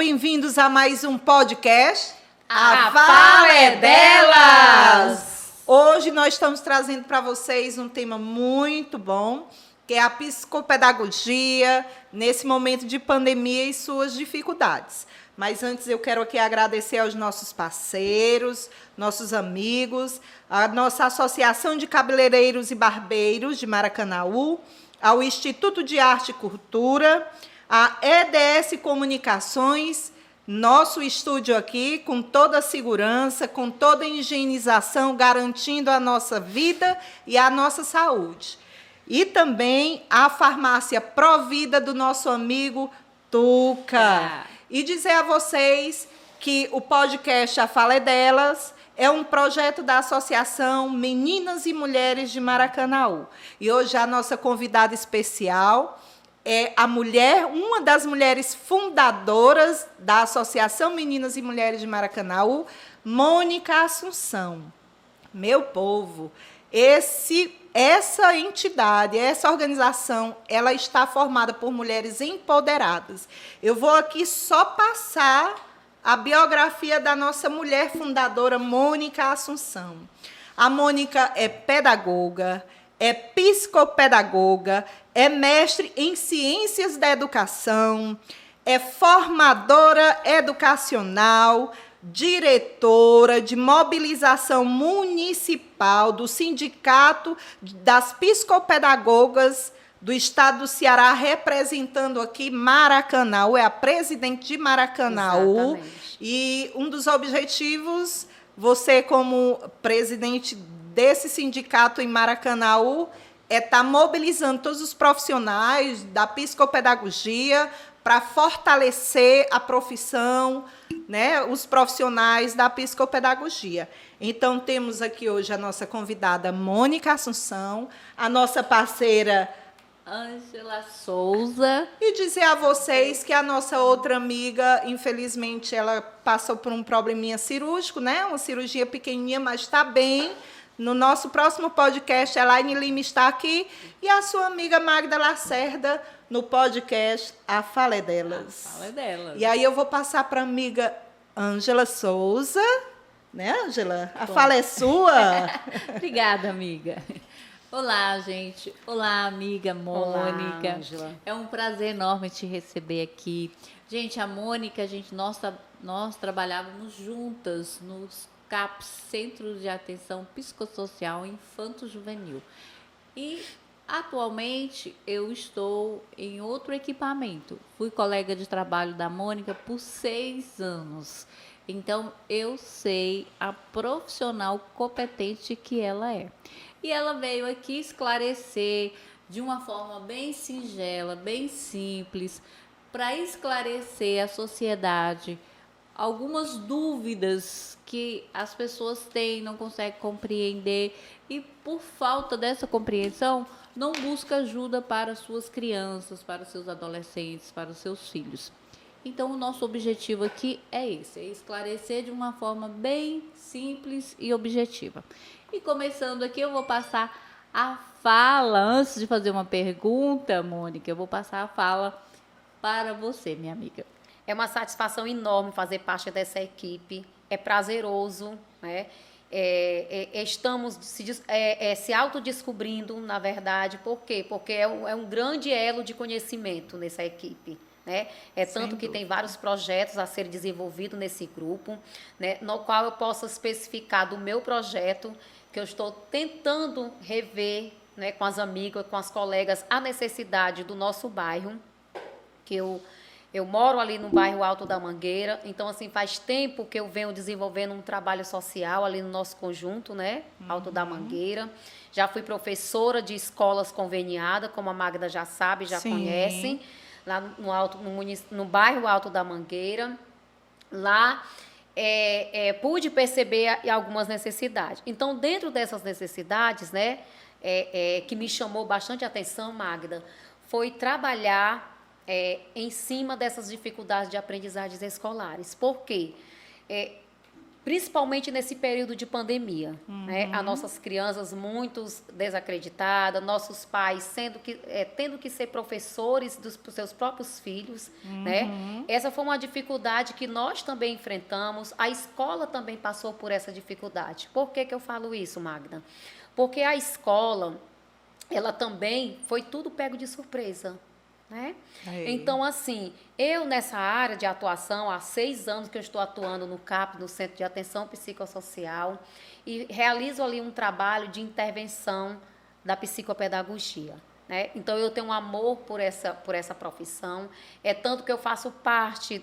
bem-vindos a mais um podcast. A Fala é Delas! Hoje nós estamos trazendo para vocês um tema muito bom, que é a psicopedagogia nesse momento de pandemia e suas dificuldades. Mas antes eu quero aqui agradecer aos nossos parceiros, nossos amigos, a nossa Associação de Cabeleireiros e Barbeiros de Maracanaú, ao Instituto de Arte e Cultura, a EDS Comunicações, nosso estúdio aqui com toda a segurança, com toda a higienização, garantindo a nossa vida e a nossa saúde. E também a farmácia Provida do nosso amigo Tuca. E dizer a vocês que o podcast A Fala é Delas é um projeto da Associação Meninas e Mulheres de Maracanaú. E hoje a nossa convidada especial é a mulher, uma das mulheres fundadoras da Associação Meninas e Mulheres de Maracanaú, Mônica Assunção. Meu povo, essa entidade, essa organização, ela está formada por mulheres empoderadas. Eu vou aqui só passar a biografia da nossa mulher fundadora, Mônica Assunção. A Mônica é pedagoga, é psicopedagoga, é mestre em ciências da educação, é formadora educacional, diretora de mobilização municipal do Sindicato das Psicopedagogas do Estado do Ceará, representando aqui Maracanaú, é a presidente de Maracanaú. Exatamente. E um dos objetivos, você como presidente desse sindicato em Maracanaú, é estar mobilizando todos os profissionais da psicopedagogia para fortalecer a profissão, né, os profissionais da psicopedagogia. Então, temos aqui hoje a nossa convidada Mônica Assunção, a nossa parceira Ângela Souza. E dizer a vocês que a nossa outra amiga, infelizmente, ela passou por um probleminha cirúrgico, né? Uma cirurgia pequenininha, mas está bem. No nosso próximo podcast, a Elaine Lima está aqui. E a sua amiga Magda Lacerda, no podcast A Fala é Delas. A Fala é Delas. E aí eu vou passar para a amiga Ângela Souza. Né, Ângela? A fala é sua. Obrigada, amiga. Olá, gente. Olá, amiga Mônica. Olá, Ângela. É um prazer enorme te receber aqui. Gente, a Mônica, nós trabalhávamos juntas nos CAPS, Centros de Atenção Psicossocial Infanto-Juvenil. E, atualmente, eu estou em outro equipamento. Fui colega de trabalho da Mônica por 6 anos. Então, eu sei a profissional competente que ela é. E ela veio aqui esclarecer de uma forma bem singela, bem simples, para esclarecer a sociedade algumas dúvidas que as pessoas têm, não conseguem compreender e, por falta dessa compreensão, não busca ajuda para suas crianças, para seus adolescentes, para os seus filhos. Então, o nosso objetivo aqui é esse, é esclarecer de uma forma bem simples e objetiva. E começando aqui, eu vou passar a fala, antes de fazer uma pergunta, Mônica, eu vou passar a fala para você, minha amiga. É uma satisfação enorme fazer parte dessa equipe, é prazeroso, né? Estamos se autodescobrindo, na verdade. Por quê? Porque é um grande elo de conhecimento nessa equipe. Né? Tanto que tem vários projetos a serem desenvolvidos nesse grupo, né? No qual eu posso especificar do meu projeto, que eu estou tentando rever, né, com as amigas, com as colegas, a necessidade do nosso bairro, que eu moro ali no bairro Alto da Mangueira, então, assim, faz tempo que eu venho desenvolvendo um trabalho social ali no nosso conjunto, né? Alto da Mangueira. Já fui professora de escolas conveniadas, como a Magda já sabe, já conhece, lá no bairro Alto da Mangueira. Lá pude perceber algumas necessidades. Então, dentro dessas necessidades, né, que me chamou bastante atenção, Magda, foi trabalhar em cima dessas dificuldades de aprendizagens escolares. Por quê? principalmente nesse período de pandemia, né? As nossas crianças muito desacreditadas, nossos pais tendo que ser professores dos seus próprios filhos, né? Essa foi uma dificuldade que nós também enfrentamos, a escola também passou por essa dificuldade. Por que eu falo isso, Magda? Porque a escola, ela também foi tudo pego de surpresa, né? Então, assim, eu nessa área de atuação, há 6 anos que eu estou atuando no CAP, no Centro de Atenção Psicossocial, e realizo ali um trabalho de intervenção da psicopedagogia, né? Então, eu tenho um amor por essa profissão, tanto que eu faço parte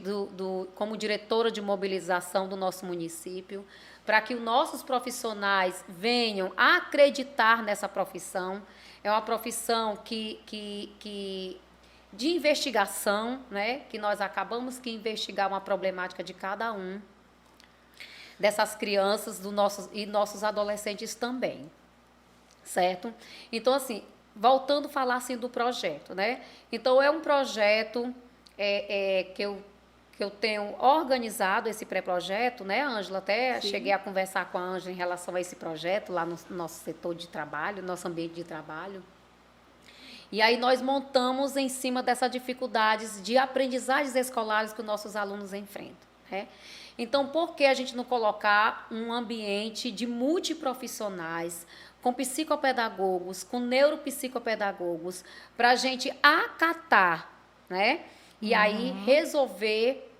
como diretora de mobilização do nosso município, para que os nossos profissionais venham a acreditar nessa profissão. É uma profissão de investigação, né? Que nós acabamos que investigar uma problemática de cada um dessas crianças e nossos adolescentes também, certo? Então, assim, voltando a falar assim, do projeto, né? Então, é um projeto que eu tenho organizado esse pré-projeto, né, Ângela? Até Sim. cheguei a conversar com a Ângela em relação a esse projeto lá no nosso setor de trabalho, nosso ambiente de trabalho. E aí nós montamos em cima dessas dificuldades de aprendizagens escolares que os nossos alunos enfrentam, né? Então, por que a gente não colocar um ambiente de multiprofissionais, com psicopedagogos, com neuropsicopedagogos, para a gente acatar, né? E aí resolver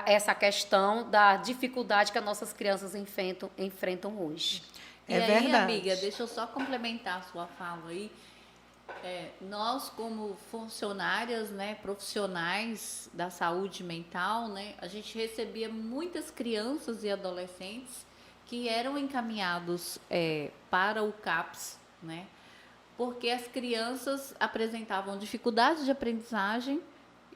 essa questão da dificuldade que as nossas crianças enfrentam hoje. E É aí, verdade. amiga, deixa eu só complementar a sua fala aí. Nós, como funcionárias, né, profissionais da saúde mental, né, a gente recebia muitas crianças e adolescentes que eram encaminhados para o CAPS, né, porque as crianças apresentavam dificuldades de aprendizagem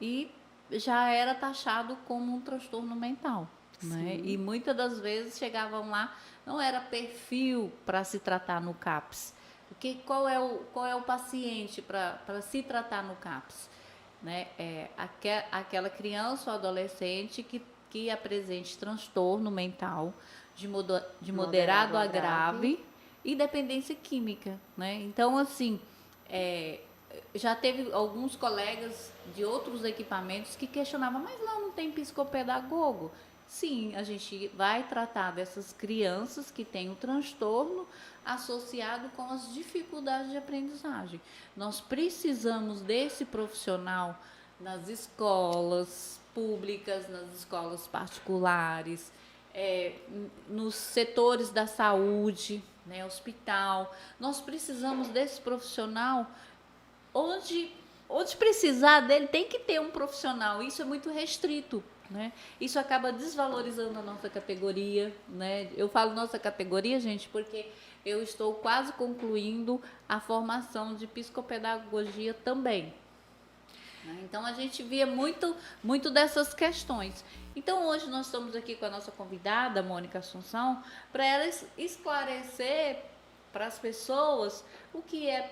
e já era taxado como um transtorno mental, né? E muitas das vezes chegavam lá, não era perfil para se tratar no CAPS. Porque qual é o paciente para se tratar no CAPS? Né? Aquela criança ou adolescente que apresente transtorno mental de moderado a grave e dependência química. Né? Então, assim, já teve alguns colegas de outros equipamentos que questionavam, mas lá não tem psicopedagogo? Sim, a gente vai tratar dessas crianças que têm o transtorno associado com as dificuldades de aprendizagem. Nós precisamos desse profissional nas escolas públicas, nas escolas particulares, nos setores da saúde, né, hospital. Nós precisamos desse profissional onde precisar dele tem que ter um profissional. Isso é muito restrito. Né? Isso acaba desvalorizando a nossa categoria, né? Eu falo nossa categoria, gente, porque eu estou quase concluindo a formação de psicopedagogia também, né? Então a gente via muito dessas questões. Então hoje nós estamos aqui com a nossa convidada, Mônica Assunção, para ela esclarecer para as pessoas o que é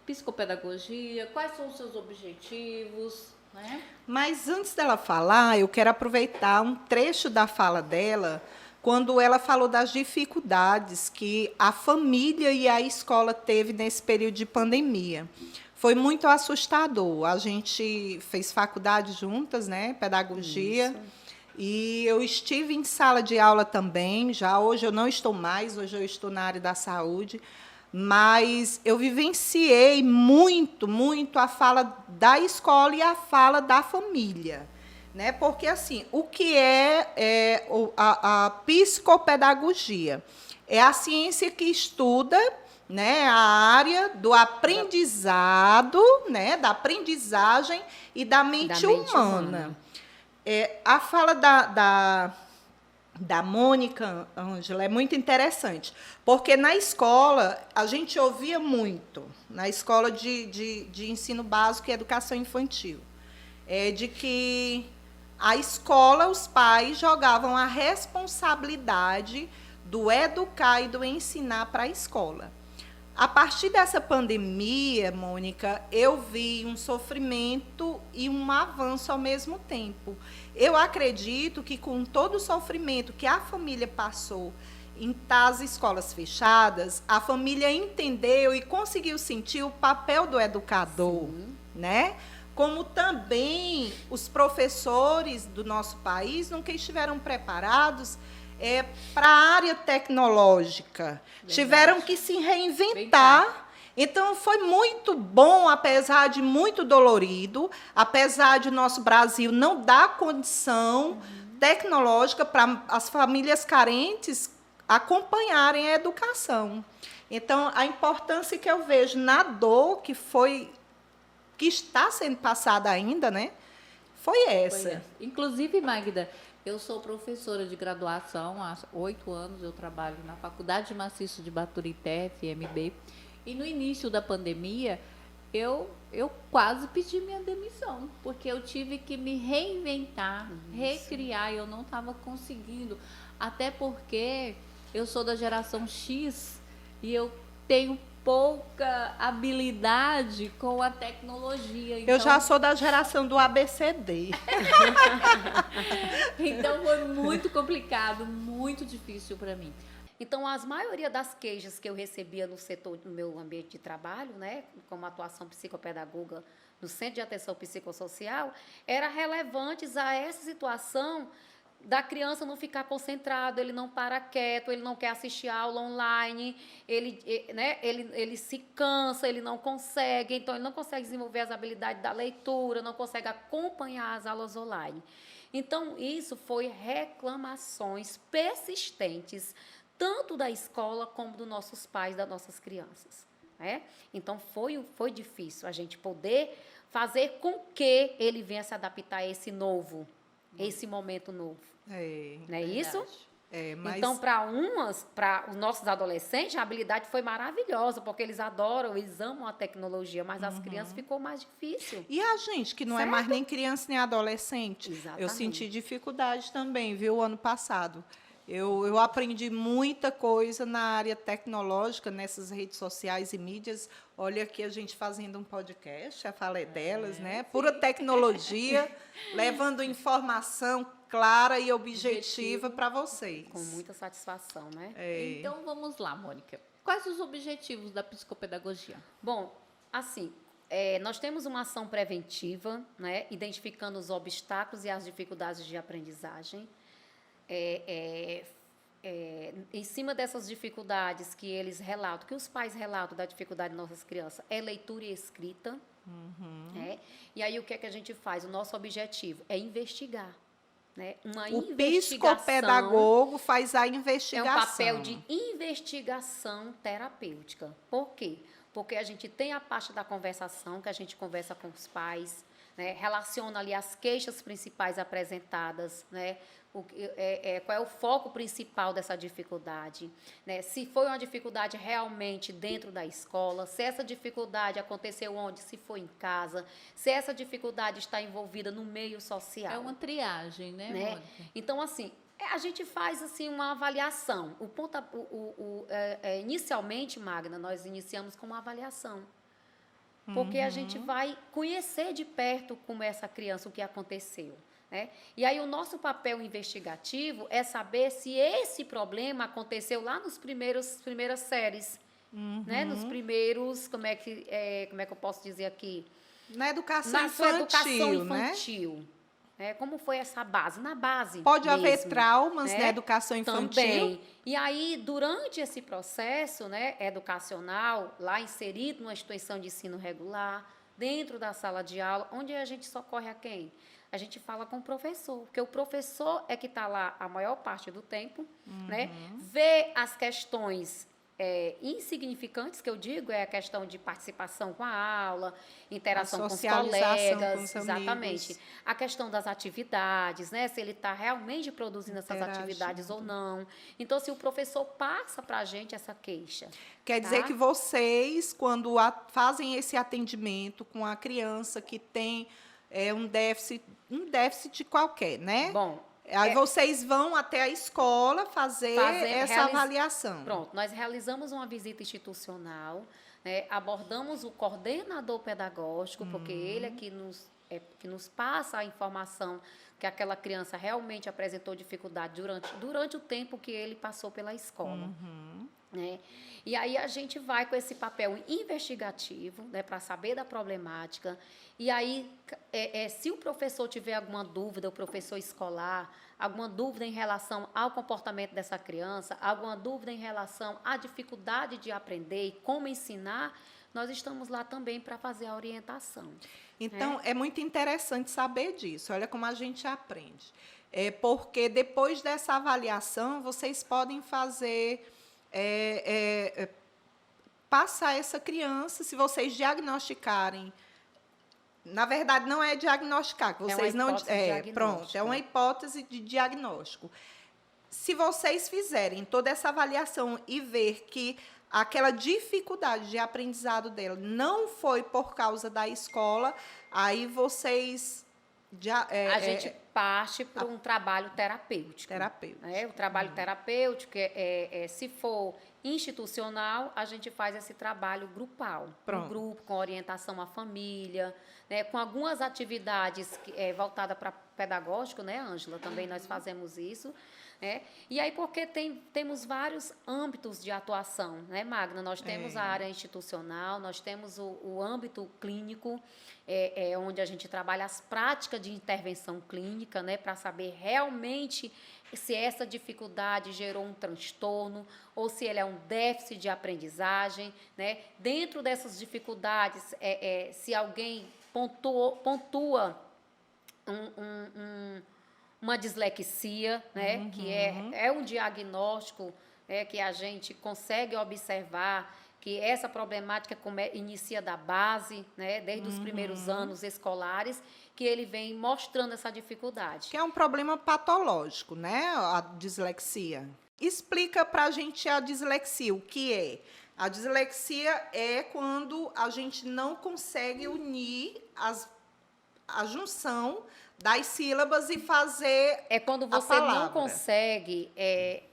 psicopedagogia, quais são os seus objetivos, né? Mas antes dela falar, eu quero aproveitar um trecho da fala dela, quando ela falou das dificuldades que a família e a escola teve nesse período de pandemia. Foi muito assustador. A gente fez faculdade juntas, né, pedagogia. Isso. E eu estive em sala de aula também. Já hoje eu não estou mais, hoje eu estou na área da saúde. Mas eu vivenciei muito a fala da escola e a fala da família, né? Porque, assim, o que é a psicopedagogia? É a ciência que estuda, né, a área do aprendizado, né, da aprendizagem e da mente humana. A fala da Mônica, Ângela, é muito interessante, porque na escola a gente ouvia muito, na escola de ensino básico e educação infantil, de que a escola, os pais jogavam a responsabilidade do educar e do ensinar para a escola. A partir dessa pandemia, Mônica, eu vi um sofrimento e um avanço ao mesmo tempo. Eu acredito que com todo o sofrimento que a família passou em as escolas fechadas, a família entendeu e conseguiu sentir o papel do educador, né? Como também os professores do nosso país nunca estiveram preparados para a área tecnológica. Verdade. Tiveram que se reinventar. Então, foi muito bom, apesar de muito dolorido, apesar de o nosso Brasil não dar condição tecnológica para as famílias carentes acompanharem a educação. Então, a importância que eu vejo na dor que está sendo passada ainda, né, foi essa. Inclusive, Magda, eu sou professora de graduação há 8 anos, eu trabalho na Faculdade de Maciço de Baturité, FMB, e no início da pandemia, eu quase pedi minha demissão, porque eu tive que me reinventar, recriar, e eu não estava conseguindo, até porque eu sou da geração X e eu tenho pouca habilidade com a tecnologia. Então, eu já sou da geração do ABCD. Então foi muito complicado, muito difícil para mim. Então, a maioria das queixas que eu recebia no setor, no meu ambiente de trabalho, né, como atuação psicopedagoga no Centro de Atenção Psicossocial, era relevantes a essa situação da criança não ficar concentrado, ele não para quieto, ele não quer assistir aula online, ele se cansa, ele não consegue, então ele não consegue desenvolver as habilidades da leitura, não consegue acompanhar as aulas online. Então, isso foi reclamações persistentes, tanto da escola como dos nossos pais, das nossas crianças. Né? Então, foi difícil a gente poder fazer com que ele venha se adaptar a esse novo, esse momento novo. Não é verdade. Isso? Mas... Então, para os nossos adolescentes, a habilidade foi maravilhosa, porque eles adoram, eles amam a tecnologia, mas as crianças ficou mais difícil. E a gente, que não é mais nem criança nem adolescente? Exatamente. Eu senti dificuldade também, viu, ano passado. Eu aprendi muita coisa na área tecnológica, nessas redes sociais e mídias. Olha aqui a gente fazendo um podcast, a fala é delas, né? Pura tecnologia, levando informação clara e objetiva para vocês. Com muita satisfação, né? Então, vamos lá, Mônica. Quais os objetivos da psicopedagogia? Bom, assim, nós temos uma ação preventiva, né? Identificando os obstáculos e as dificuldades de aprendizagem. Em cima dessas dificuldades que eles relatam, que os pais relatam da dificuldade de nossas crianças, é leitura e escrita. E aí, o que é que a gente faz? O nosso objetivo é investigar. Né? O psicopedagogo faz a investigação. É um papel de investigação terapêutica. Por quê? Porque a gente tem a parte da conversação, que a gente conversa com os pais, né? Relaciona ali as queixas principais apresentadas, né? Qual é o foco principal dessa dificuldade, né? Se foi uma dificuldade realmente dentro da escola, se essa dificuldade aconteceu onde, se foi em casa, se essa dificuldade está envolvida no meio social. É uma triagem, né, Mônica? Então, assim, a gente faz assim, uma avaliação. Inicialmente, Magna, nós iniciamos com uma avaliação. Porque a gente vai conhecer de perto como é essa criança, o que aconteceu. Né? E aí o nosso papel investigativo é saber se esse problema aconteceu lá nas primeiras séries, né? Nos primeiros, como é que eu posso dizer aqui? Na educação infantil, né? Como foi essa base? Na base pode mesmo, haver traumas né? na educação infantil. Também. E aí, durante esse processo, né, educacional, lá inserido numa instituição de ensino regular, dentro da sala de aula, onde a gente socorre a quem? A gente fala com o professor, porque o professor é que está lá a maior parte do tempo, né? Vê as questões insignificantes, que eu digo, é a questão de participação com a aula, interação com os colegas, com os exatamente. Amigos. A questão das atividades, né? Se ele está realmente produzindo essas atividades ou não. Então, se o professor passa para a gente essa queixa. Quer dizer que vocês, quando fazem esse atendimento com a criança que tem um déficit qualquer, né? Bom, Aí vocês vão até a escola fazer essa avaliação. Pronto, nós realizamos uma visita institucional, né, abordamos o coordenador pedagógico, porque ele é que nos passa a informação que aquela criança realmente apresentou dificuldade durante o tempo que ele passou pela escola. Né? E aí a gente vai com esse papel investigativo, né, para saber da problemática. E aí, se o professor tiver alguma dúvida, o professor escolar, alguma dúvida em relação ao comportamento dessa criança, alguma dúvida em relação à dificuldade de aprender e como ensinar, nós estamos lá também para fazer a orientação. Então, é muito interessante saber disso. Olha como a gente aprende. Porque depois dessa avaliação, vocês podem fazer... passar essa criança, se vocês diagnosticarem, na verdade não é diagnosticar, vocês não pronto, é uma hipótese de diagnóstico. Se vocês fizerem toda essa avaliação e ver que aquela dificuldade de aprendizado dela não foi por causa da escola, aí vocês a gente parte para um trabalho terapêutico. O trabalho terapêutico, se for institucional, a gente faz esse trabalho grupal. Um grupo, com orientação à família, né, com algumas atividades voltadas para pedagógico, né, Ângela? Também nós fazemos isso. E aí, porque temos vários âmbitos de atuação, né, Magna? Nós temos a área institucional, nós temos o âmbito clínico, onde a gente trabalha as práticas de intervenção clínica, né, para saber realmente se essa dificuldade gerou um transtorno ou se ele é um déficit de aprendizagem, né? Dentro dessas dificuldades, se alguém pontua uma dislexia, né, que é um diagnóstico, que a gente consegue observar que essa problemática inicia da base, né, desde os primeiros anos escolares, que ele vem mostrando essa dificuldade. Que é um problema patológico, né, a dislexia. Explica para a gente a dislexia, o que é? A dislexia é quando a gente não consegue unir a junção das sílabas e fazer É quando você não consegue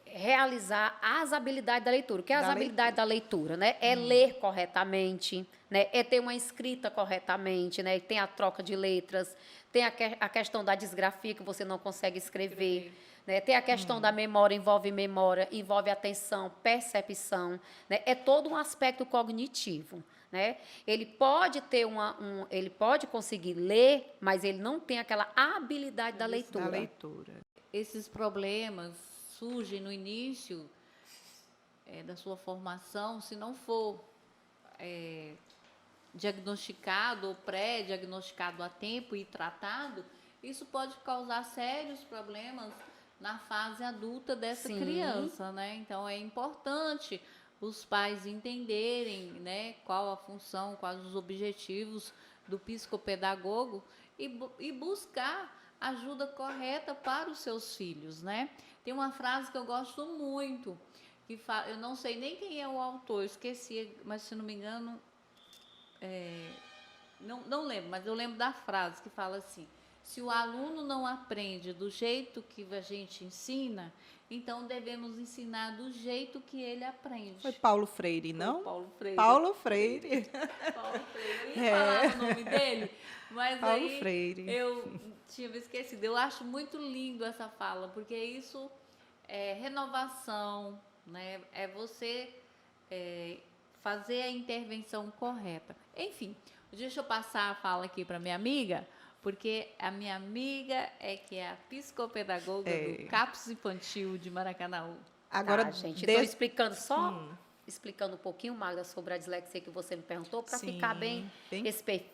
realizar as habilidades da leitura. O que é as habilidades da leitura? Né? É ler corretamente, né? É ter uma escrita corretamente, né? Tem a troca de letras, tem a questão da disgrafia, que você não consegue escrever. Né? Tem a questão da memória, envolve atenção, percepção. Né? É todo um aspecto cognitivo. Né? Ele pode ter ele pode conseguir ler, mas ele não tem aquela habilidade da leitura. Esses problemas surgem no início da sua formação, se não for diagnosticado ou pré-diagnosticado a tempo e tratado, isso pode causar sérios problemas na fase adulta dessa criança, né? Então, é importante os pais entenderem, né, qual a função, quais os objetivos do psicopedagogo e buscar ajuda correta para os seus filhos, né? Tem uma frase que eu gosto muito, que eu não sei nem quem é o autor, esqueci, mas se não me engano, não lembro, mas eu lembro da frase que fala assim: se o aluno não aprende do jeito que a gente ensina, então devemos ensinar do jeito que ele aprende. Foi Paulo Freire, não? Foi Paulo Freire. Paulo Freire. Paulo Freire. Eu ia falar o nome dele, mas Paulo Freire. Eu tinha me esquecido. Eu acho muito lindo essa fala, porque isso é renovação, né? É você fazer a intervenção correta. Enfim, deixa eu passar a fala aqui para minha amiga, porque a minha amiga que é a psicopedagoga do CAPS Infantil de Maracanaú. Agora, gente, estou explicando explicando um pouquinho, Magda, sobre a dislexia que você me perguntou, para ficar bem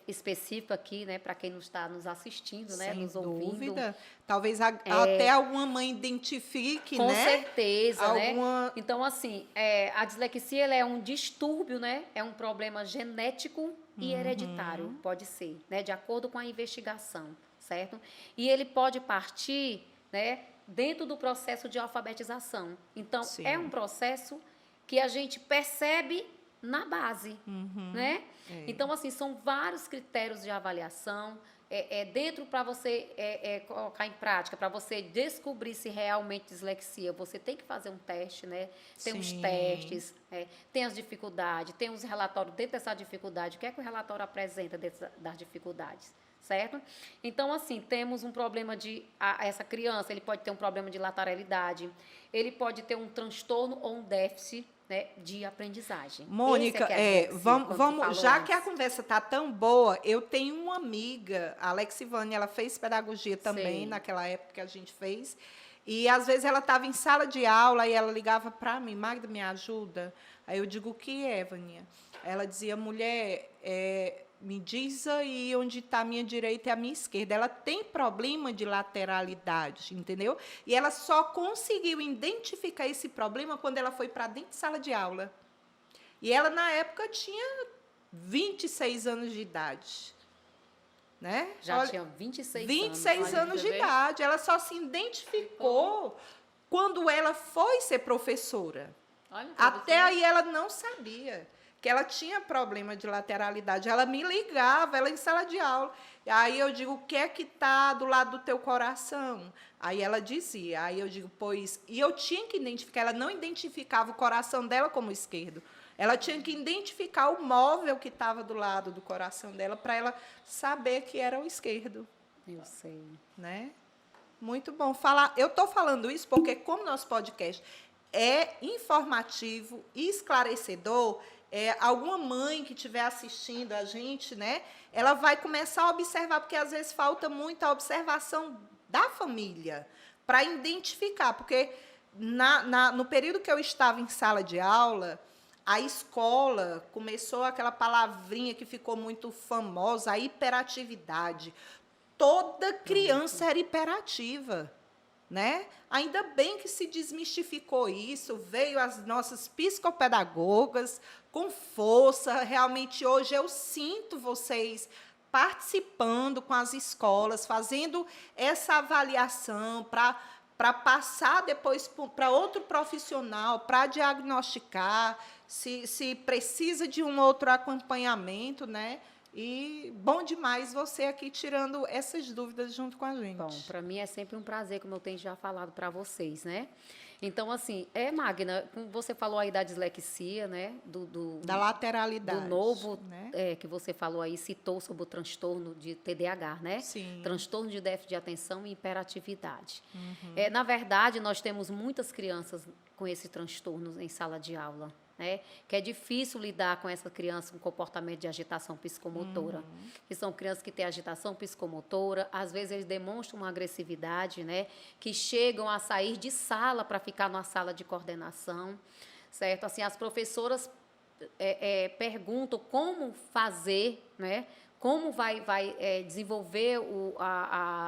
específico aqui, né, para quem não está nos assistindo, né, nos ouvindo. Sem dúvida. Talvez até alguma mãe identifique, com né? Com certeza, né? Então, assim, a dislexia ela é um distúrbio, né? É um problema genético e hereditário, pode ser, né, de acordo com a investigação, certo? E ele pode partir, né, dentro do processo de alfabetização. Então, é um processo que a gente percebe na base, né? Então, assim, são vários critérios de avaliação dentro para você colocar em prática, para você descobrir se realmente dislexia, você tem que fazer um teste, né? Tem os Sim. testes, tem as dificuldades, tem os relatórios dentro dessa dificuldade. O que é que o relatório apresenta dentro das dificuldades? Certo? Então, assim, temos um problema essa criança, ele pode ter um problema de lateralidade, ele pode ter um transtorno ou um déficit, né, de aprendizagem. Mônica, Esse é que é a dislexia, quando você falou já que a antes. conversa tá tão boa, eu tenho uma amiga, a Alexivane, ela fez pedagogia também, Sei. naquela época que a gente fez, e às vezes ela estava em sala de aula e ela ligava para mim, Magda, me ajuda? Aí eu digo, o que é, Vânia? Ela dizia, mulher, me diz aí onde está a minha direita e a minha esquerda. Ela tem problema de lateralidade, entendeu? E ela só conseguiu identificar esse problema quando ela foi para dentro de sala de aula. E ela, na época, tinha 26 anos de idade. Né? Já tinha 26 anos. 26 olha, anos você de vê? idade. Ela só se identificou quando ela foi ser professora. Olha, pra Até você. aí ela não sabia que ela tinha problema de lateralidade. Ela me ligava, ela em sala de aula. E aí eu digo, o que é que está do lado do teu coração? Aí ela dizia. Aí eu digo, pois... E eu tinha que identificar. Ela não identificava o coração dela como esquerdo. Ela tinha que identificar o móvel que estava do lado do coração dela para ela saber que era o esquerdo. Eu sei. Né? Muito bom. Eu estou falando isso porque, como nosso podcast é informativo e esclarecedor, alguma mãe que estiver assistindo a gente, né, ela vai começar a observar, porque às vezes falta muita observação da família para identificar, porque no período que eu estava em sala de aula, a escola começou aquela palavrinha que ficou muito famosa, a hiperatividade. Toda criança era hiperativa, né? Ainda bem que se desmistificou isso, veio as nossas psicopedagogas com força. Realmente, hoje eu sinto vocês participando com as escolas, fazendo essa avaliação para passar depois para outro profissional, para diagnosticar, se precisa de um outro acompanhamento, né? E bom demais você aqui tirando essas dúvidas junto com a gente. Bom, para mim é sempre um prazer, como eu tenho já falado para vocês, né? Então, assim, Magna, como você falou aí da dislexia, né? Da lateralidade. Do novo, né? que você falou aí, citou sobre o transtorno de TDAH, né? Sim. Transtorno de déficit de atenção e hiperatividade. Na verdade, nós temos muitas crianças com esse transtorno em sala de aula, né? Que é difícil lidar com essa criança com comportamento de agitação psicomotora. Que são crianças que têm agitação psicomotora, às vezes eles demonstram uma agressividade, né? Que chegam a sair de sala para ficar numa sala de coordenação, certo? Assim, as professoras perguntam como fazer, né? Como vai desenvolver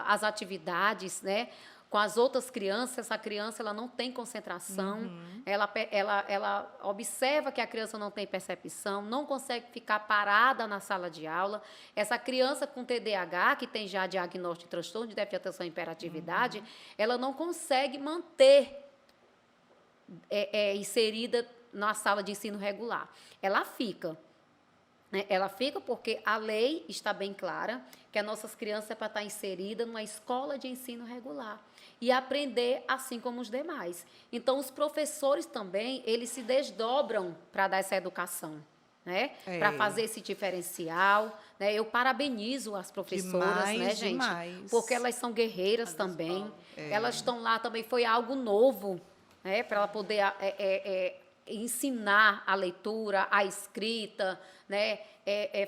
as atividades, né? Com as outras crianças, essa criança ela não tem concentração, ela observa que a criança não tem percepção, não consegue ficar parada na sala de aula. Essa criança com TDAH, que tem já diagnóstico de transtorno de déficit de atenção e hiperatividade, ela não consegue manter inserida na sala de ensino regular. Ela fica. Ela fica porque a lei está bem clara que as nossas crianças é para estar inserida numa escola de ensino regular e aprender assim como os demais. Então, os professores também, eles se desdobram para dar essa educação, né? Para fazer esse diferencial, né? Eu parabenizo as professoras, Demais, né, gente? demais. Porque elas são guerreiras também. Elas estão lá também, foi algo novo, né? Para ela poder ensinar a leitura, a escrita, né?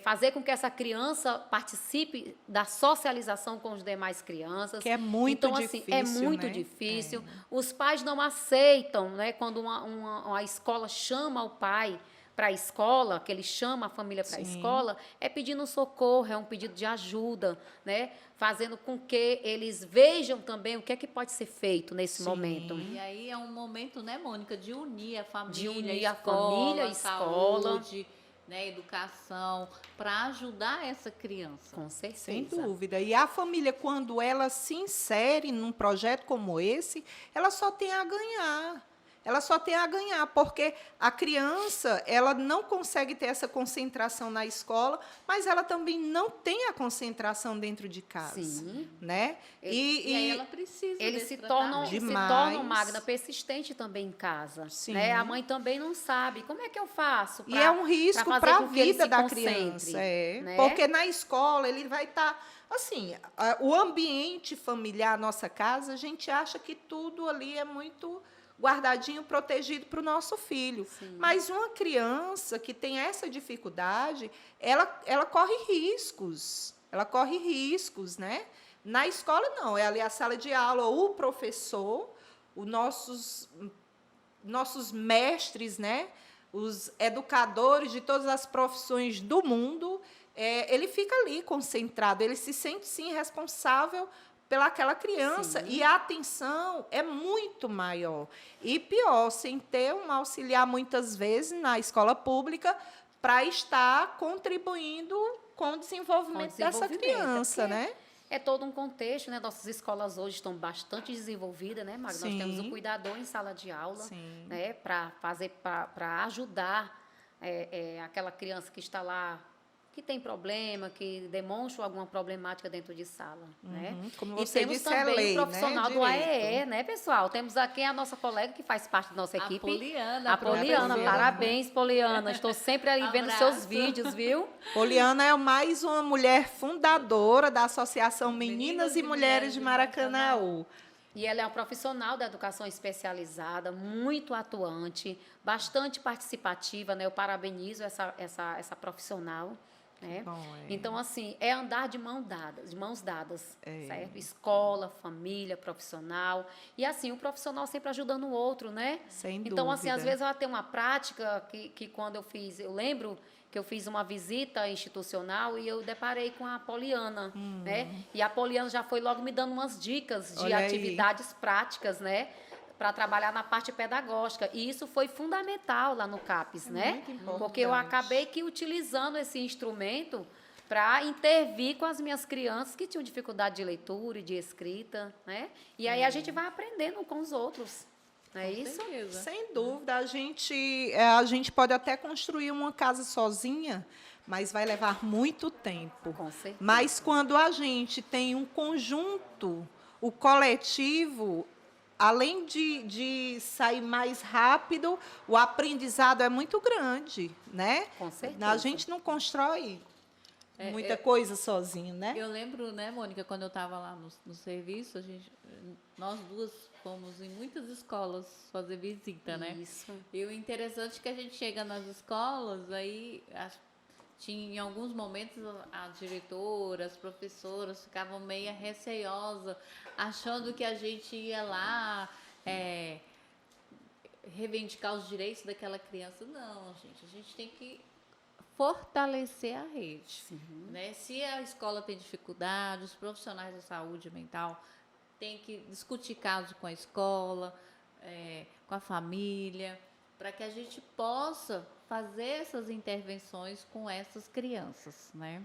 Fazer com que essa criança participe da socialização com as demais crianças. Que é muito então, difícil, assim, é muito né? difícil. Os pais não aceitam, né? Quando uma escola chama o pai para a escola, que ele chama a família para a escola, é pedindo socorro, é um pedido de ajuda, né? Fazendo com que eles vejam também o que é que pode ser feito nesse momento. E aí é um momento, né, Mônica, de unir a família, De unir a a escola, saúde, né, educação, para ajudar essa criança. Com certeza. Sem dúvida. E a família, quando ela se insere num projeto como esse, ela só tem a ganhar. ela só tem a ganhar, porque a criança, ela não consegue ter essa concentração na escola, mas ela também não tem a concentração dentro de casa, Sim. né? E aí ela precisa Eles desse se tornam, tratamento. se tornam, Magda, persistente também em casa. Sim. Né? A mãe também não sabe. Como é que eu faço? E é um risco para a vida da criança, né? porque na escola ele vai estar assim, o ambiente familiar, nossa casa, a gente acha que tudo ali é muito guardadinho, protegido para o nosso filho. Sim. Mas uma criança que tem essa dificuldade, ela corre riscos. Ela corre riscos, né? Na escola, não. É ali a sala de aula, o professor, os nossos mestres, né? Os educadores de todas as profissões do mundo, ele fica ali concentrado, ele se sente, sim, responsável pelaquela criança. Sim. E a atenção é muito maior. E pior, sem ter um auxiliar, muitas vezes, na escola pública, para estar contribuindo com o desenvolvimento dessa criança, né? É todo um contexto, né? Nossas escolas hoje estão bastante desenvolvidas, né, Magda? Nós temos o cuidador em sala de aula, né? Para ajudar aquela criança que está lá, que tem problema, que demonstra alguma problemática dentro de sala, né? Como você disse, também lei, o profissional, né? Do AEE, né, pessoal? Temos aqui a nossa colega que faz parte da nossa equipe. A Poliana, parabéns, Poliana. Estou sempre ali vendo seus vídeos, viu? Poliana é mais uma mulher fundadora da Associação Meninas e Mulheres de Maracanaú. E ela é uma profissional da educação especializada, muito atuante, bastante participativa, né? Eu parabenizo essa profissional. Né? Bom, Então, assim, é andar de mãos dadas, certo? Escola, família, profissional. E, assim, o profissional sempre ajudando o outro, né? Sem dúvida. Então, assim, às vezes ela tem uma prática que quando eu lembro que eu fiz uma visita institucional e eu deparei com a Poliana, né? E a Poliana já foi logo me dando umas dicas de atividades práticas, né? Para trabalhar na parte pedagógica. E isso foi fundamental lá no CAPES, né? Porque eu acabei utilizando esse instrumento para intervir com as minhas crianças que tinham dificuldade de leitura e de escrita, né? E aí a gente vai aprendendo com os outros. Não é isso? Sem dúvida. A gente pode até construir uma casa sozinha, mas vai levar muito tempo. Com certeza. Mas quando a gente tem um conjunto, o coletivo, além de sair mais rápido, o aprendizado é muito grande, né? Com certeza. A gente não constrói muita coisa sozinho, né? Eu lembro, né, Mônica, quando eu estava lá no serviço, nós duas fomos em muitas escolas fazer visita, né? Isso. E o interessante é que a gente chega nas escolas, aí tinha, em alguns momentos, a diretora, as professoras ficavam meio receosas, achando que a gente ia lá reivindicar os direitos daquela criança. Não, gente, a gente tem que fortalecer a rede. Né? Se a escola tem dificuldade, os profissionais da saúde mental têm que discutir caso com a escola, com a família, para que a gente possa fazer essas intervenções com essas crianças, né?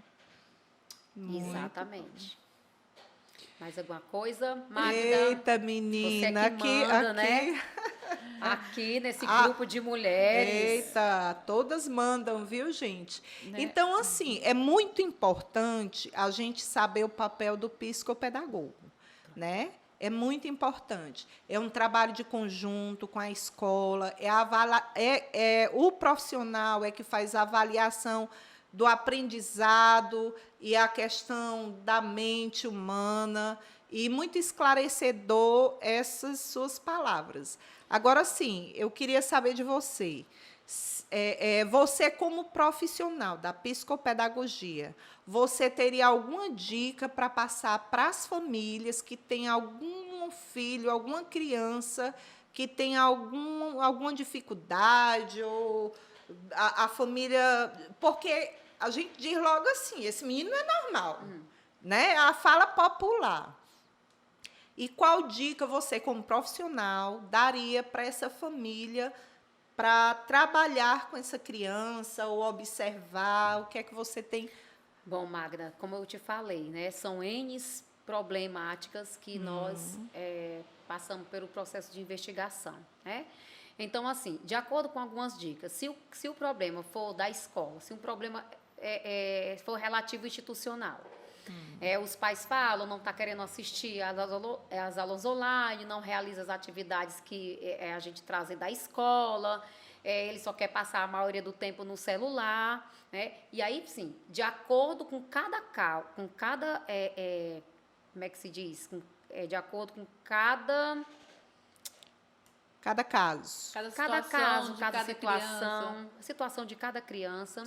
Exatamente. Mais alguma coisa, Magda? Eita, menina, você que manda, aqui, né? Aqui nesse grupo de mulheres. Eita, todas mandam, viu, gente? Né? Então, assim, é muito importante a gente saber o papel do psicopedagogo, né? É muito importante. É um trabalho de conjunto com a escola, o profissional é que faz a avaliação do aprendizado e a questão da mente humana, e muito esclarecedor essas suas palavras. Agora, sim, eu queria saber de você. Você, como profissional da psicopedagogia, você teria alguma dica para passar para as famílias que têm algum filho, alguma criança que tem alguma dificuldade, ou a família... Porque a gente diz logo assim, esse menino não é normal, né? A fala popular. E qual dica você, como profissional, daria para essa família para trabalhar com essa criança ou observar? O que é que você tem? Bom, Magda, como eu te falei, né, são N problemáticas que nós passamos pelo processo de investigação, né? Então, assim, de acordo com algumas dicas, se o problema for da escola, se um problema for relativo institucional, os pais falam, não está querendo assistir às aulas online, não realiza as atividades que a gente traz da escola, ele só quer passar a maioria do tempo no celular, né? E aí, sim, de acordo com cada como é que se diz? De acordo com cada caso. cada caso, de cada cada situação, criança. a situação de cada criança,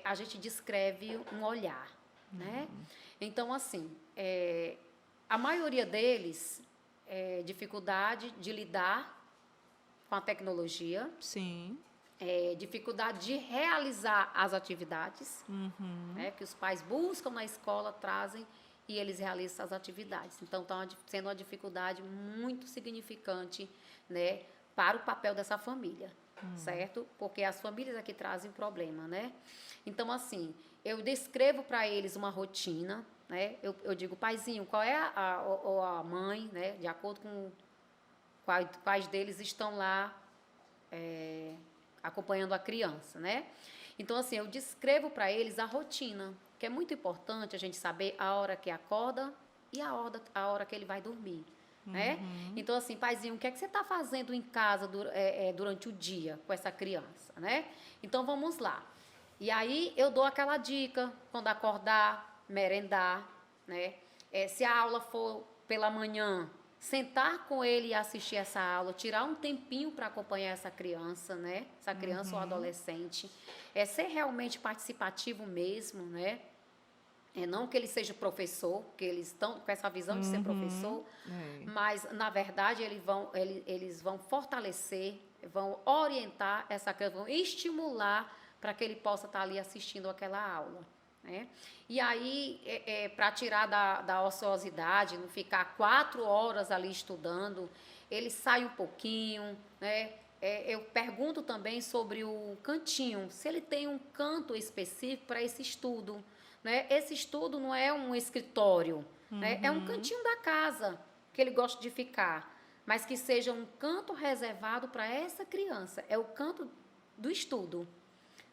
a gente descreve um olhar, né? Então, assim, a maioria deles dificuldade de lidar com a tecnologia, Sim. dificuldade de realizar as atividades, né, que os pais buscam na escola, trazem e eles realizam as atividades. Então, está sendo uma dificuldade muito significante, né, para o papel dessa família, certo? Porque as famílias aqui trazem problema, né? Então, assim, eu descrevo para eles uma rotina, né? Eu digo, paizinho, qual é a mãe, né? De acordo com quais deles estão lá acompanhando a criança, né? Então, assim, eu descrevo para eles a rotina, que é muito importante a gente saber a hora que acorda e a hora que ele vai dormir, né? Então, assim, paizinho, o que é que você está fazendo em casa durante o dia com essa criança, né? Então, vamos lá. E aí, eu dou aquela dica, quando acordar, merendar, né? Se a aula for pela manhã, sentar com ele e assistir essa aula, tirar um tempinho para acompanhar essa criança, né? Essa criança ou adolescente. Ser realmente participativo mesmo, né? Não que ele seja professor, que eles estão com essa visão de ser professor, mas, na verdade, eles vão fortalecer, vão orientar essa criança, vão estimular para que ele possa estar ali assistindo aquela aula, né? E aí, para tirar da ociosidade, não ficar 4 horas ali estudando, ele sai um pouquinho, né? Eu pergunto também sobre o cantinho, se ele tem um canto específico para esse estudo, né? Esse estudo não é um escritório, né? É um cantinho da casa que ele gosta de ficar, mas que seja um canto reservado para essa criança, é o canto do estudo.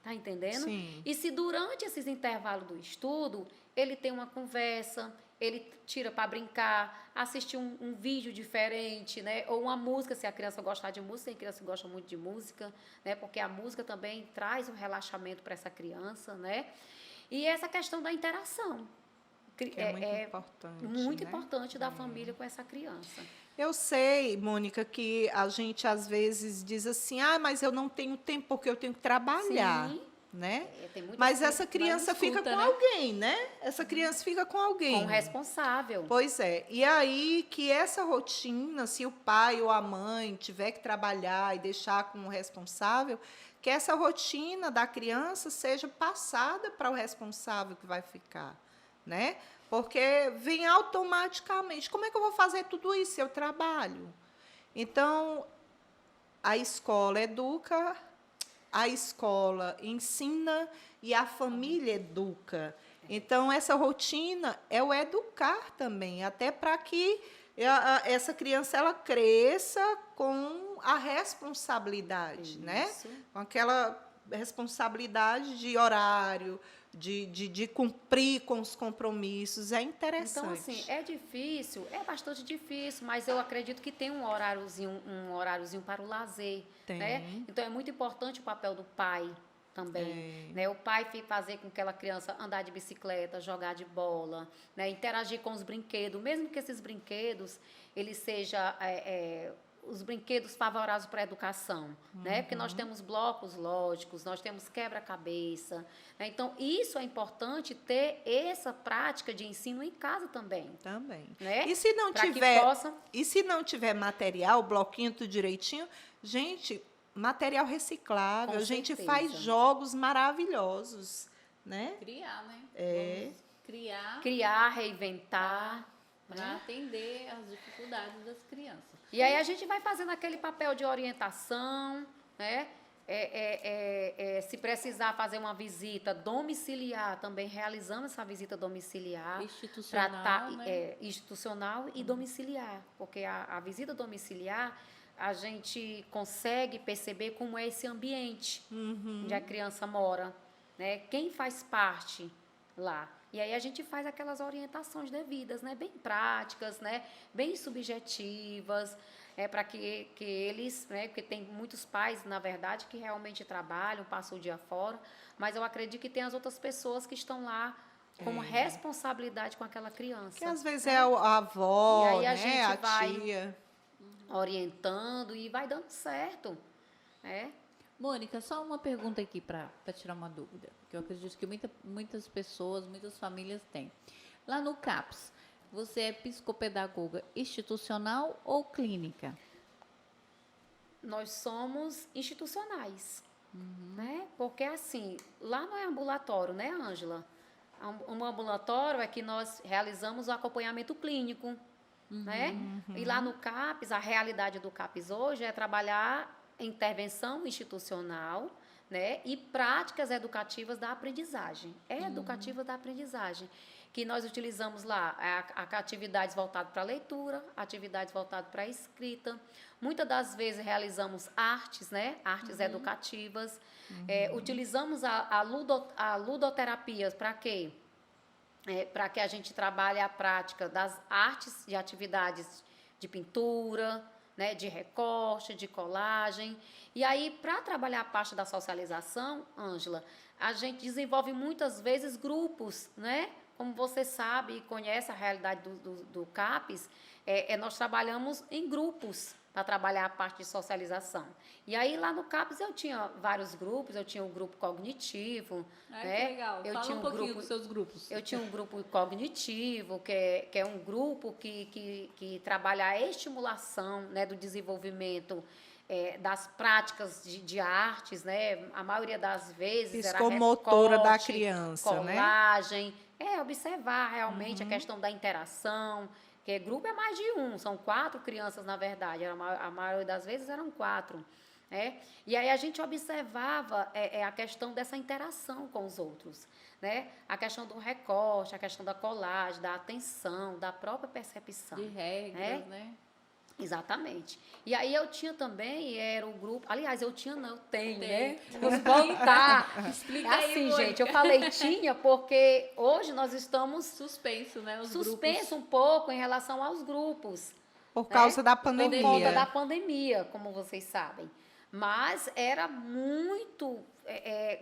Tá entendendo? Sim. E se durante esses intervalos do estudo, ele tem uma conversa, ele tira para brincar, assistir um vídeo diferente, né? Ou uma música, se a criança gostar de música, tem criança que gosta muito de música, né? Porque a música também traz um relaxamento para essa criança, né? E essa questão da interação. Que é muito importante. Muito né? importante da família com essa criança. Eu sei, Mônica, que a gente às vezes diz assim, mas eu não tenho tempo porque eu tenho que trabalhar, Sim. né? Tem muita Mas coisa essa que criança não fica escuta, com né? alguém, né? Essa criança fica com alguém. Com o responsável. Pois é. E aí que essa rotina, se o pai ou a mãe tiver que trabalhar e deixar com o responsável, que essa rotina da criança seja passada para o responsável que vai ficar, né? Porque vem automaticamente. Como é que eu vou fazer tudo isso se eu trabalho? Então, a escola educa, a escola ensina e a família educa. Então, essa rotina é o educar também, até para que essa criança ela cresça com a responsabilidade, né? Com aquela responsabilidade de horário, de cumprir com os compromissos. É interessante. Então, assim, é difícil, é bastante difícil, mas eu acredito que tem um horáriozinho para o lazer, Tem. né? Então, é muito importante o papel do pai também, né? O pai fazer com que aquela criança andar de bicicleta, jogar de bola, né? Interagir com os brinquedos, mesmo que esses brinquedos, eles sejam os brinquedos favoráveis para a educação, né? Porque nós temos blocos lógicos, nós temos quebra-cabeça, né? Então, isso é importante ter essa prática de ensino em casa também. Também. Né? E se não Pra que tiver, possa- e se não tiver material, bloquinho tudo direitinho, gente, material reciclável, Com a gente certeza. faz jogos maravilhosos, né? Criar, né? É. Vamos Criar, reinventar. para atender às dificuldades das crianças. E aí a gente vai fazendo aquele papel de orientação, né? Se precisar fazer uma visita domiciliar, também realizamos essa visita domiciliar. Institucional, né? Institucional e domiciliar. Porque a visita domiciliar, a gente consegue perceber como é esse ambiente onde a criança mora, né? Quem faz parte lá. E aí a gente faz aquelas orientações devidas, né? Bem práticas, né? Bem subjetivas, para que eles, né? Porque tem muitos pais, na verdade, que realmente trabalham, passam o dia fora, mas eu acredito que tem as outras pessoas que estão lá como responsabilidade com aquela criança. Que às vezes né? é a avó, E aí a né? gente A vai tia. orientando e vai dando certo, né? Mônica, só uma pergunta aqui para tirar uma dúvida, que eu acredito que muitas pessoas, muitas famílias têm. Lá no CAPS, você é psicopedagoga institucional ou clínica? Nós somos institucionais, né? Porque assim, lá não é ambulatório, né, Ângela? Um ambulatório é que nós realizamos o acompanhamento clínico, né? E lá no CAPS, a realidade do CAPS hoje é trabalhar intervenção institucional, né? E práticas educativas da aprendizagem. Educativas da aprendizagem. Que nós utilizamos lá atividades voltadas para a leitura, atividades voltadas para a escrita. Muitas das vezes realizamos artes, né? Artes educativas. Utilizamos a ludoterapia para quê? Para que a gente trabalhe a prática das artes de atividades de pintura, né, de recorte, de colagem. E aí, para trabalhar a parte da socialização, Ângela, a gente desenvolve muitas vezes grupos, né? Como você sabe e conhece a realidade do CAPS, nós trabalhamos em grupos para trabalhar a parte de socialização. E aí, lá no CAPS, eu tinha vários grupos, eu tinha um grupo cognitivo. Ai, né? que legal. Eu Fala tinha um pouquinho dos seus grupos. Eu tinha um grupo cognitivo, que é um grupo que trabalha a estimulação, né, do desenvolvimento das práticas de artes, né? A maioria das vezes era Psicomotora da recorte, criança, né? colagem, observar realmente a questão da interação, que grupo é mais de um, são 4 crianças, na verdade, a maioria das vezes eram 4. E aí a gente observava a questão dessa interação com os outros, né? A questão do recorte, a questão da colagem, da atenção, da própria percepção. De regras, né? Exatamente. E aí eu tinha também, era o grupo, aliás, eu tenho, né? Tem. Vou contar. Explica aí, assim, Mônica. gente, eu falei tinha porque hoje nós estamos Suspenso, né? Os suspenso grupos. um pouco em relação aos grupos. Por causa da pandemia. Por conta da pandemia, como vocês sabem. Mas era muito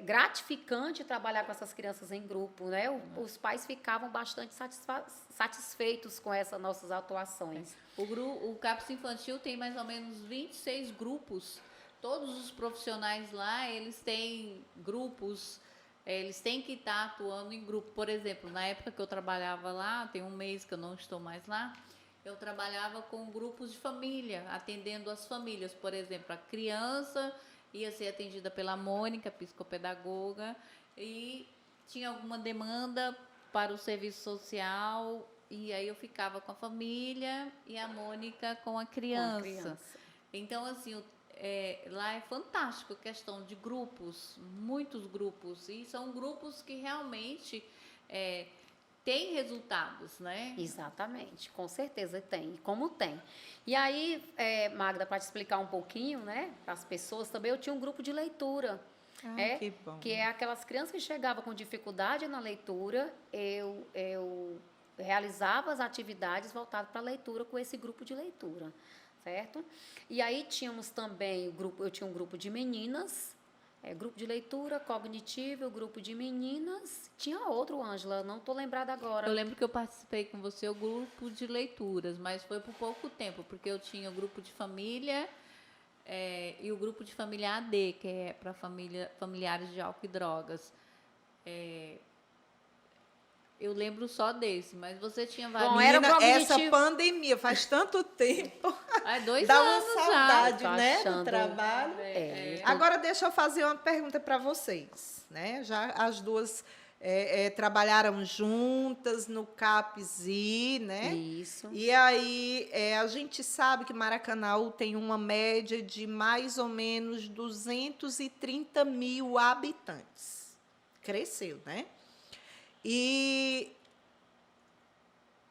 gratificante trabalhar com essas crianças em grupo, né? Os pais ficavam bastante satisfeitos com essas nossas atuações. O CAPS Infantil tem mais ou menos 26 grupos. Todos os profissionais lá, eles têm grupos, eles têm que estar atuando em grupo. Por exemplo, na época que eu trabalhava lá, tem um mês que eu não estou mais lá, eu trabalhava com grupos de família, atendendo as famílias. Por exemplo, a criança ia ser atendida pela Mônica, psicopedagoga, e tinha alguma demanda para o serviço social, e aí eu ficava com a família e a Mônica com a criança. Então, assim, lá é fantástico a questão de grupos, muitos grupos, e são grupos que realmente tem resultados, né? Exatamente, com certeza tem, como tem. E aí, Magda, para te explicar um pouquinho, né, para as pessoas também, eu tinha um grupo de leitura. Que bom. Que é aquelas crianças que chegavam com dificuldade na leitura, eu realizava as atividades voltadas para a leitura com esse grupo de leitura, certo? E aí tínhamos também eu tinha um grupo de meninas, grupo de leitura, cognitivo, grupo de meninas. Tinha outro, Ângela, não estou lembrada agora. Eu lembro que eu participei com você o grupo de leituras, mas foi por pouco tempo, porque eu tinha o grupo de família e o grupo de família AD, que é para familiares de álcool e drogas. Eu lembro só desse, mas você tinha vários. Bom, era Menina, essa cognitivo. pandemia faz tanto tempo. 2 Dá uma anos saudade, já. né, achando. do trabalho. Então, Agora deixa eu fazer uma pergunta para vocês, né? Já as duas trabalharam juntas no CAPSI, né? Isso. E aí a gente sabe que Maracanaú tem uma média de mais ou menos 230 mil habitantes. Cresceu, né? E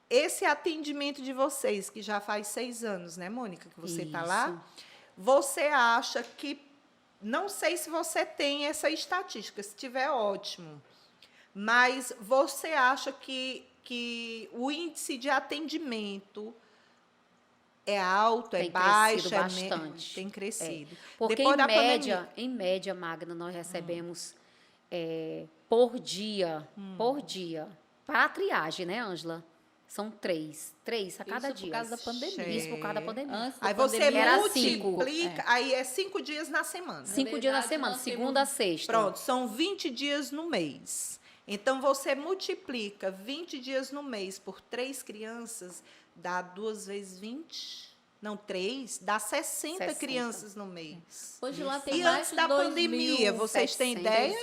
esse atendimento de vocês, que já faz 6 anos, né, Mônica, que você está lá, você acha que, não sei se você tem essa estatística, se tiver, ótimo, mas você acha que o índice de atendimento é alto, é Tem baixo, crescido bastante. tem crescido. Porque Depois da em média, Magna, nós recebemos por dia, para a triagem, né, Ângela? São três a cada dia. Isso por causa da pandemia. Isso por causa da pandemia. Antes da Aí você pandemia era multiplica, aí é 5 dias na semana. 5 dias na verdade, semana, nós segunda a temos- sexta. Pronto, são 20 dias no mês. Então, você multiplica 20 dias no mês por 3 crianças, dá 2 vezes 20? Não, 3, dá 60 crianças no mês. Hoje lá tem E mais antes de da pandemia, vocês têm ideia?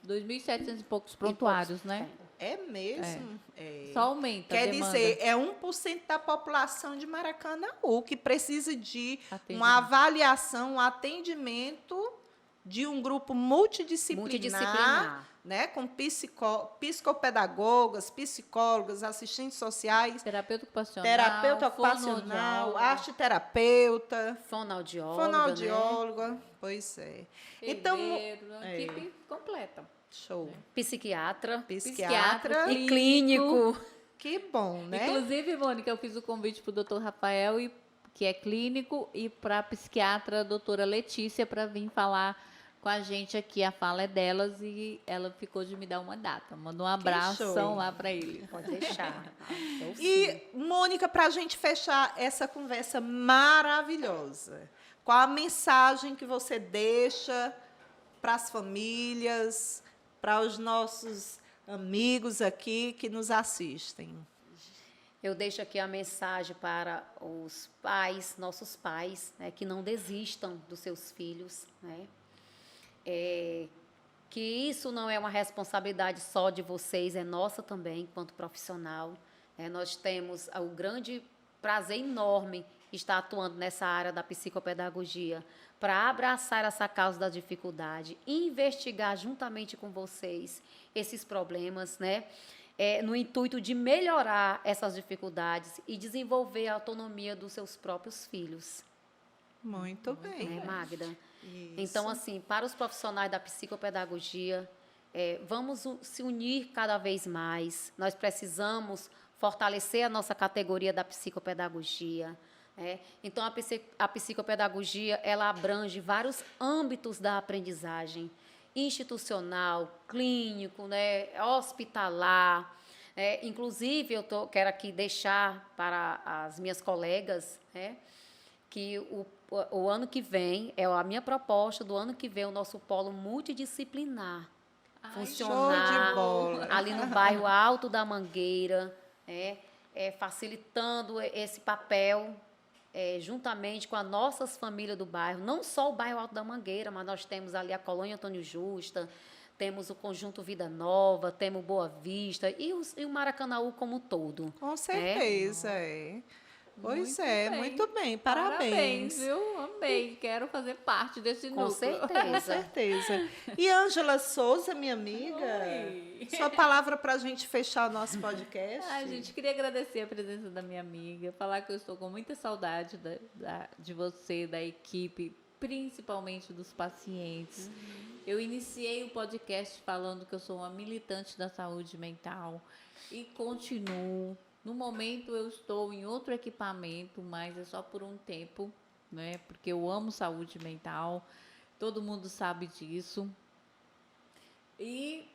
2.700 e poucos prontuários, né? É mesmo? É. Só aumenta a Quer demanda. dizer, é 1% da população de Maracanaú que precisa de Atendimento. uma avaliação, um atendimento de um grupo multidisciplinar, né, com psicopedagogas, psicólogas, assistentes sociais, Terapeuta ocupacional, terapeuta ocupacional, fonoaudiólogo, arteterapeuta, Fonoaudióloga, fonoaudióloga. Pois é. Então, enfermeiro, uma equipe completa. show. Psiquiatra Psiquiatra. e clínico. Que bom, né? Inclusive, Mônica, eu fiz o convite para o doutor Rafael, que é clínico, e para a psiquiatra a doutora Letícia, para vir falar com a gente aqui. A fala é delas e ela ficou de me dar uma data. Manda um abração show. lá para ele. Pode deixar. Eu sim. E, Mônica, para a gente fechar essa conversa maravilhosa, qual a mensagem que você deixa para as famílias, para os nossos amigos aqui que nos assistem? Eu deixo aqui a mensagem para os pais, nossos pais, né, que não desistam dos seus filhos, né? Que isso não é uma responsabilidade só de vocês, é nossa também, enquanto profissional. Nós temos o grande prazer enorme estar atuando nessa área da psicopedagogia, para abraçar essa causa da dificuldade, investigar juntamente com vocês esses problemas, né? No intuito de melhorar essas dificuldades e desenvolver a autonomia dos seus próprios filhos. Muito bem. Né, Magda? Isso. Então, assim, para os profissionais da psicopedagogia, vamos se unir cada vez mais. Nós precisamos fortalecer a nossa categoria da psicopedagogia. Então, a psicopedagogia, ela abrange vários âmbitos da aprendizagem, institucional, clínico, né, hospitalar. Inclusive, quero aqui deixar para as minhas colegas, né, que o ano que vem, a minha proposta do ano que vem, o nosso polo multidisciplinar funcionar show de bola. ali no bairro Alto da Mangueira, facilitando esse papel juntamente com as nossas famílias do bairro, não só o bairro Alto da Mangueira, mas nós temos ali a Colônia Antônio Justa, temos o Conjunto Vida Nova, temos Boa Vista e o Maracanaú como um todo. Com certeza, Pois muito bem, Parabéns, viu? Amei. Quero fazer parte desse Com núcleo. Com certeza. E Ângela Souza, minha amiga, Oi. sua palavra para a gente fechar o nosso podcast? Ai, gente, queria agradecer a presença da minha amiga, falar que eu estou com muita saudade de você, da equipe, principalmente dos pacientes. Eu iniciei o podcast falando que eu sou uma militante da saúde mental e continuo. No momento eu estou em outro equipamento, mas é só por um tempo, né? Porque eu amo saúde mental, todo mundo sabe disso. E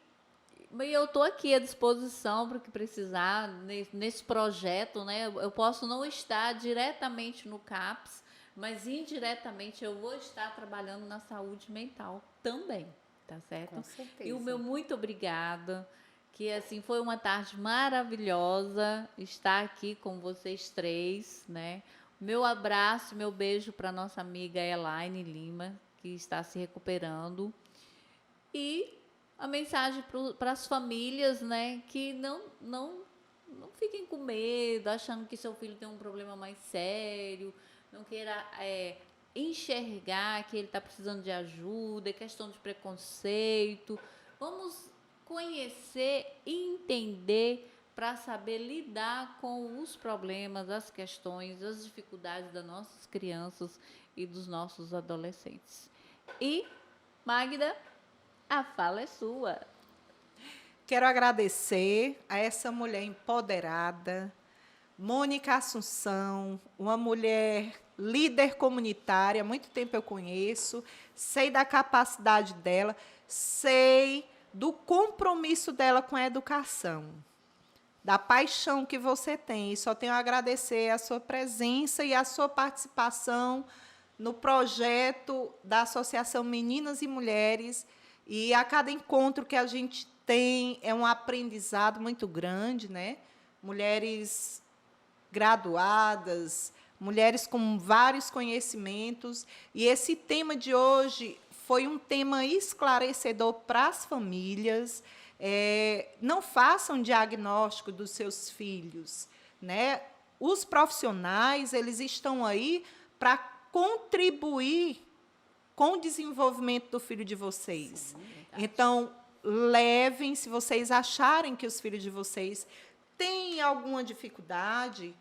eu estou aqui à disposição para o que precisar nesse projeto, né? Eu posso não estar diretamente no CAPS, mas indiretamente eu vou estar trabalhando na saúde mental também, tá certo? Com certeza. E o meu muito obrigada. Que assim foi uma tarde maravilhosa estar aqui com vocês três, né? Meu abraço, meu beijo para nossa amiga Elaine Lima, que está se recuperando. E a mensagem para as famílias, né? Que não fiquem com medo, achando que seu filho tem um problema mais sério, não queira enxergar que ele está precisando de ajuda, é questão de preconceito. Vamos conhecer e entender para saber lidar com os problemas, as questões, as dificuldades das nossas crianças e dos nossos adolescentes. E, Magda, a fala é sua. Quero agradecer a essa mulher empoderada, Mônica Assunção, uma mulher líder comunitária, há muito tempo eu conheço, sei da capacidade dela, sei do compromisso dela com a educação, da paixão que você tem. E só tenho a agradecer a sua presença e a sua participação no projeto da Associação Meninas e Mulheres. E a cada encontro que a gente tem é um aprendizado muito grande, né? Mulheres graduadas, mulheres com vários conhecimentos. E esse tema de hoje foi um tema esclarecedor para as famílias. Não façam diagnóstico dos seus filhos, né? Os profissionais, eles estão aí para contribuir com o desenvolvimento do filho de vocês. Sim, então, levem, se vocês acharem que os filhos de vocês têm alguma dificuldade,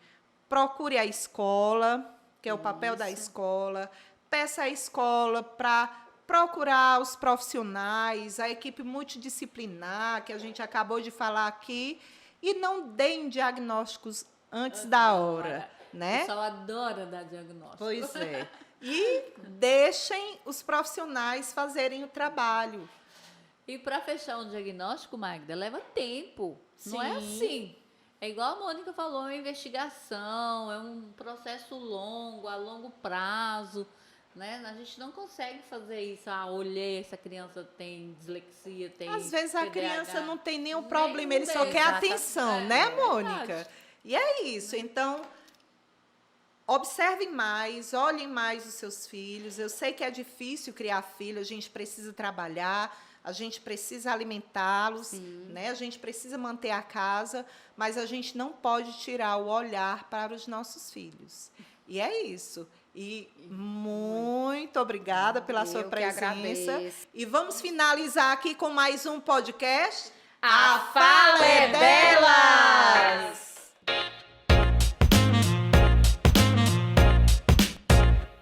procure a escola, que é o papel da escola, peça à escola para procurar os profissionais, a equipe multidisciplinar, que a gente acabou de falar aqui, e não deem diagnósticos antes da hora. Né? O pessoal adora dar diagnóstico. Pois é. E deixem os profissionais fazerem o trabalho. E para fechar um diagnóstico, Magda, leva tempo. Sim. Não é assim. É igual a Mônica falou, é uma investigação, é um processo longo, a longo prazo. Né? A gente não consegue fazer isso. Olhei, essa criança tem dislexia, tem Às vezes a TDAH. Criança não tem nenhum problema, ele só quer atenção, né, Mônica? Verdade. E é isso. Então, observem mais, olhem mais os seus filhos. Eu sei que é difícil criar filho, a gente precisa trabalhar, a gente precisa alimentá-los, né? A gente precisa manter a casa, mas a gente não pode tirar o olhar para os nossos filhos. E é isso. E muito obrigada pela sua presença. E vamos finalizar aqui com mais um podcast. A Fala é Delas!